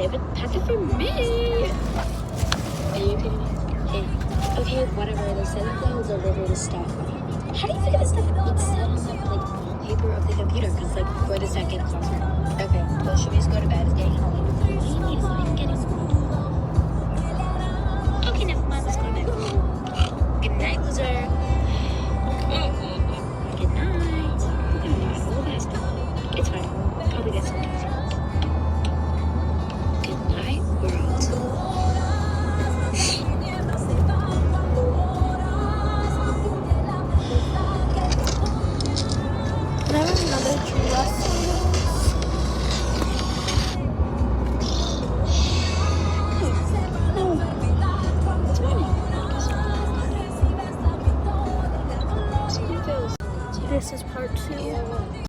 save it, pack it for me. Are you kidding me? Hey. Okay, whatever. They said that they'll deliver the stuff. How do you figure this stuff? It's set on the wallpaper of the computer because for the second classroom. Okay, well, should we just go to bed? It's getting kind of late. What do you mean? It's not even getting late. Okay, never mind. Let's go to bed. Good night, loser. Good night. We're gonna die. All that stuff. It's fine. Probably get some time. Good night, world. Can I have another true lesson?